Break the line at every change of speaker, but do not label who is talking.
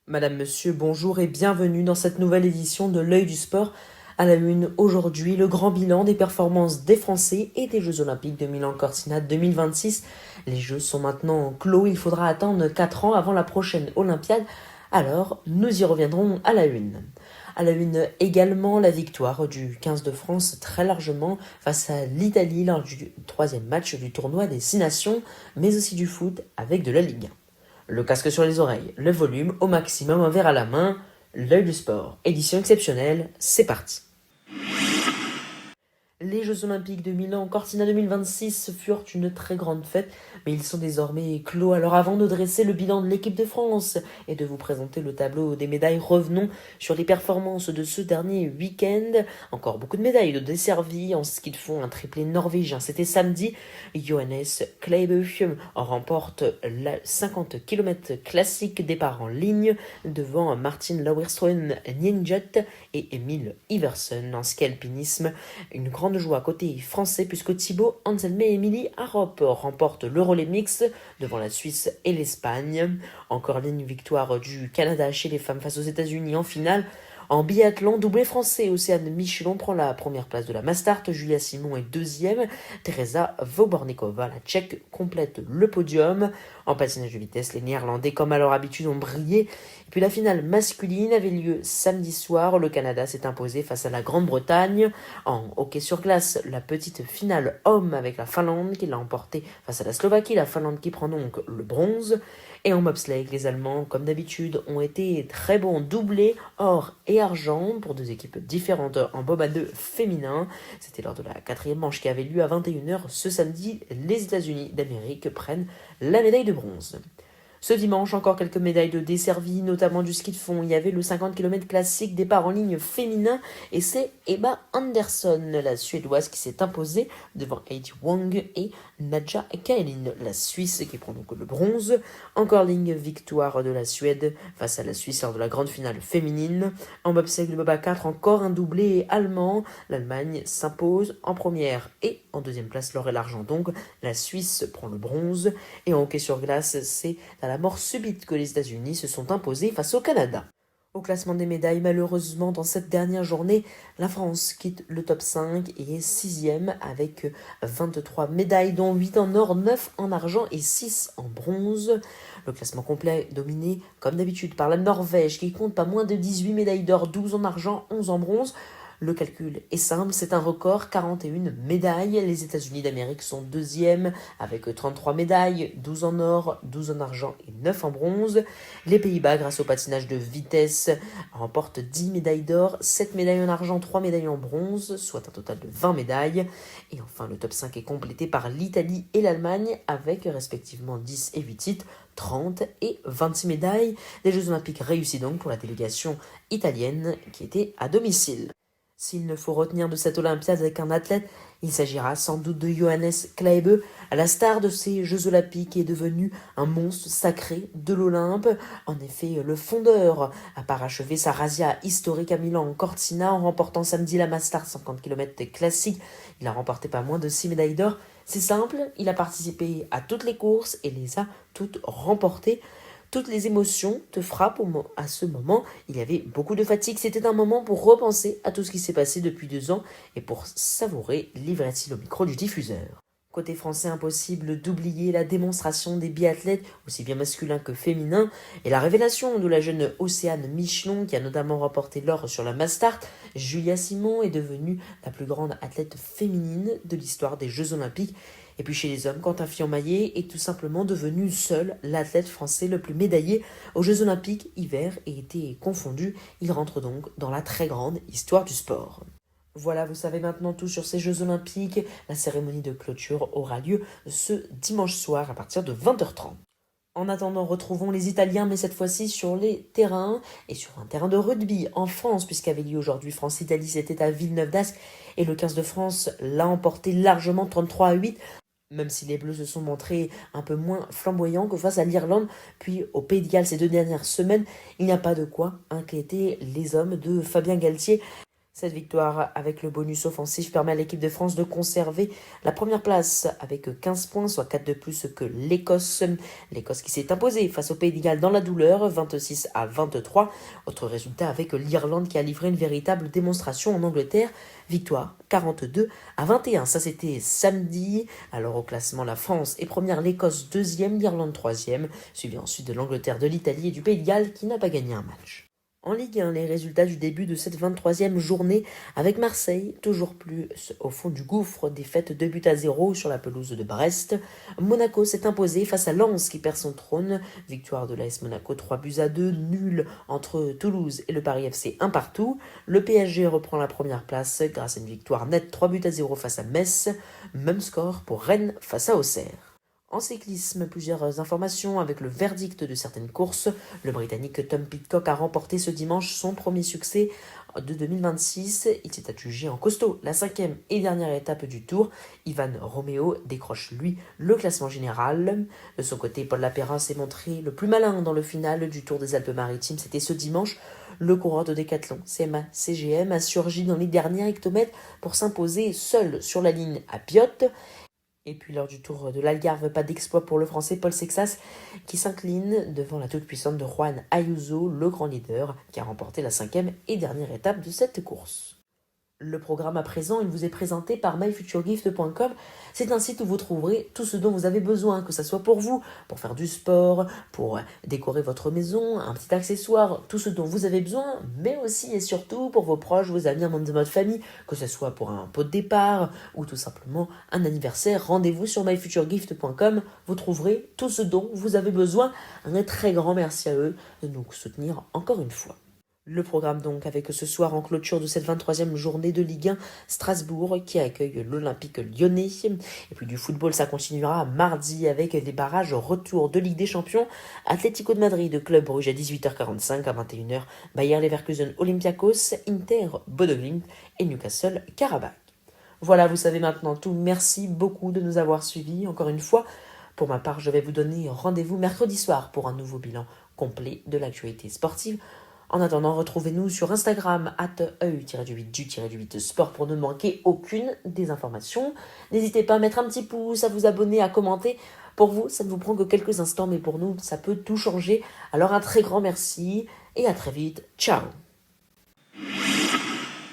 Madame, Monsieur, bonjour et bienvenue dans cette nouvelle édition de l'Œil du sport. À la une, aujourd'hui, le grand bilan des performances des Français et des Jeux Olympiques de Milan-Cortina 2026. Les Jeux sont maintenant clos, il faudra attendre 4 ans avant la prochaine Olympiade. Alors, nous y reviendrons à la une. À la une également, la victoire du 15 de France très largement face à l'Italie lors du troisième match du tournoi des 6 nations, mais aussi du foot avec de la Ligue 1. Le casque sur les oreilles, le volume au maximum, un verre à la main, l'œil du sport. Édition exceptionnelle, c'est parti. Les Jeux Olympiques de Milan Cortina 2026 furent une très grande fête, mais ils sont désormais clos. Alors avant de dresser le bilan de l'équipe de France et de vous présenter le tableau des médailles, revenons sur les performances de ce dernier week-end. Encore beaucoup de médailles de desservies en ski de fond, un triplé norvégien. C'était samedi. Johannes Kleibe remporte la 50 km classique départ en ligne devant Martin Lauerstrøm Nienjut et Emil Iversen en ski alpinisme. Une grande joie côté français puisque Thibaut Anselmet et Émilie Harop remportent le relais mixte devant la Suisse et l'Espagne. Encore ligne victoire du Canada chez les femmes face aux États-Unis en finale. En biathlon, doublé français, Océane Michelon prend la première place de la Mastart, Julia Simon est deuxième, Teresa Vobornikova, la Tchèque, complète le podium. En patinage de vitesse, les Néerlandais, comme à leur habitude, ont brillé. Et puis la finale masculine avait lieu samedi soir, le Canada s'est imposé face à la Grande-Bretagne. En hockey sur glace, la petite finale homme avec la Finlande qui l'a emporté face à la Slovaquie, la Finlande qui prend donc le bronze. Et en bobsleigh, les Allemands, comme d'habitude, ont été très bons, doublés, or et argent, pour deux équipes différentes en bob à deux féminin. C'était lors de la quatrième manche qui avait lieu à 21h ce samedi. Les États-Unis d'Amérique prennent la médaille de bronze. Ce dimanche, encore quelques médailles de desservies, notamment du ski de fond. Il y avait le 50 km classique départ en ligne féminin et c'est Ebba Andersson, la Suédoise, qui s'est imposée devant Heidi Wang et Nadja Kaelin, la Suisse, qui prend donc le bronze. Encore ligne victoire de la Suède face à la Suisse lors de la grande finale féminine. En bobsleigh de bob à 4, encore un doublé allemand. L'Allemagne s'impose en première et en deuxième place, l'or et l'argent donc. La Suisse prend le bronze. Et en hockey sur glace, c'est à la mort subite que les États-Unis se sont imposés face au Canada. Au classement des médailles, malheureusement, dans cette dernière journée, la France quitte le top 5 et est 6e avec 23 médailles, dont 8 en or, 9 en argent et 6 en bronze. Le classement complet dominé, comme d'habitude, par la Norvège qui compte pas moins de 18 médailles d'or, 12 en argent, 11 en bronze. Le calcul est simple, c'est un record, 41 médailles. Les États-Unis d'Amérique sont deuxièmes avec 33 médailles, 12 en or, 12 en argent et 9 en bronze. Les Pays-Bas, grâce au patinage de vitesse, remportent 10 médailles d'or, 7 médailles en argent, 3 médailles en bronze, soit un total de 20 médailles. Et enfin, le top 5 est complété par l'Italie et l'Allemagne avec respectivement 10 et 8 titres, 30 et 26 médailles. Des Jeux Olympiques réussis donc pour la délégation italienne qui était à domicile. S'il ne faut retenir de cette Olympiade qu'un athlète, il s'agira sans doute de Johannes Kleibe, à la star de ces Jeux Olympiques, qui est devenu un monstre sacré de l'Olympe. En effet, le fondeur a parachevé sa razzia historique à Milan en Cortina en remportant samedi la Mastart 50 km classique. Il a remporté pas moins de 6 médailles d'or. C'est simple, il a participé à toutes les courses et les a toutes remportées. Toutes les émotions te frappent à ce moment. Il y avait beaucoup de fatigue. C'était un moment pour repenser à tout ce qui s'est passé depuis 2 ans et pour savourer livre-t-il au micro du diffuseur. Côté français, impossible d'oublier la démonstration des biathlètes, aussi bien masculins que féminins, et la révélation de la jeune Océane Michelon, qui a notamment remporté l'or sur la Mastart. Julia Simon est devenue la plus grande athlète féminine de l'histoire des Jeux Olympiques. Et puis chez les hommes, Quentin Fillon-Maillet est tout simplement devenu seul l'athlète français le plus médaillé aux Jeux Olympiques hiver et été confondus. Il rentre donc dans la très grande histoire du sport. Voilà, vous savez maintenant tout sur ces Jeux Olympiques. La cérémonie de clôture aura lieu ce dimanche soir à partir de 20h30. En attendant, retrouvons les Italiens, mais cette fois-ci sur les terrains et sur un terrain de rugby en France, puisqu'avait lieu aujourd'hui France-Italie, c'était à Villeneuve-d'Ascq, et le 15 de France l'a emporté largement 33-8. Même si les Bleus se sont montrés un peu moins flamboyants que face à l'Irlande, puis au Pays de Galles ces 2 dernières semaines, il n'y a pas de quoi inquiéter les hommes de Fabien Galtier. Cette victoire avec le bonus offensif permet à l'équipe de France de conserver la première place avec 15 points, soit 4 de plus que l'Écosse. L'Écosse qui s'est imposée face au Pays de Galles dans la douleur, 26-23. Autre résultat avec l'Irlande qui a livré une véritable démonstration en Angleterre. Victoire 42-21. Ça c'était samedi. Alors au classement, la France est première, l'Écosse deuxième, l'Irlande troisième, suivi ensuite de l'Angleterre, de l'Italie et du Pays de Galles qui n'a pas gagné un match. En Ligue 1, les résultats du début de cette 23e journée avec Marseille, toujours plus au fond du gouffre, défaite 2-0 sur la pelouse de Brest. Monaco s'est imposé face à Lens qui perd son trône. Victoire de l'AS Monaco 3-2, nul entre Toulouse et le Paris FC 1-1. Le PSG reprend la première place grâce à une victoire nette 3-0 face à Metz. Même score pour Rennes face à Auxerre. En cyclisme, plusieurs informations avec le verdict de certaines courses. Le Britannique Tom Pidcock a remporté ce dimanche son premier succès de 2026. Il s'est adjugé en costaud la 5e et dernière étape du Tour. Ivan Romeo décroche lui le classement général. De son côté, Paul Lapéra s'est montré le plus malin dans le final du Tour des Alpes-Maritimes. C'était ce dimanche. Le coureur de décathlon CMA-CGM a surgi dans les derniers hectomètres pour s'imposer seul sur la ligne à Biot. Et puis lors du Tour de l'Algarve, pas d'exploit pour le Français Paul Sexas qui s'incline devant la toute-puissante de Juan Ayuso, le grand leader, qui a remporté la 5e et dernière étape de cette course. Le programme à présent, il vous est présenté par myfuturegift.com. C'est un site où vous trouverez tout ce dont vous avez besoin, que ce soit pour vous, pour faire du sport, pour décorer votre maison, un petit accessoire, tout ce dont vous avez besoin, mais aussi et surtout pour vos proches, vos amis, un membre de votre famille, que ce soit pour un pot de départ ou tout simplement un anniversaire. Rendez-vous sur myfuturegift.com, vous trouverez tout ce dont vous avez besoin. Un très grand merci à eux de nous soutenir encore une fois. Le programme donc avec ce soir en clôture de cette 23e journée de Ligue 1, Strasbourg qui accueille l'Olympique lyonnais. Et puis du football, ça continuera mardi avec des barrages retour de Ligue des Champions. Atlético de Madrid, Club Brugge à 18h45, à 21h, Bayer Leverkusen, Olympiakos, Inter, Bodo Glimt et Newcastle, Karabakh. Voilà, vous savez maintenant tout. Merci beaucoup de nous avoir suivis encore une fois. Pour ma part, je vais vous donner rendez-vous mercredi soir pour un nouveau bilan complet de l'actualité sportive. En attendant, retrouvez-nous sur Instagram @eu-du-8sport pour ne manquer aucune des informations. N'hésitez pas à mettre un petit pouce, à vous abonner, à commenter. Pour vous, ça ne vous prend que quelques instants, mais pour nous, ça peut tout changer. Alors un très grand merci et à très vite. Ciao!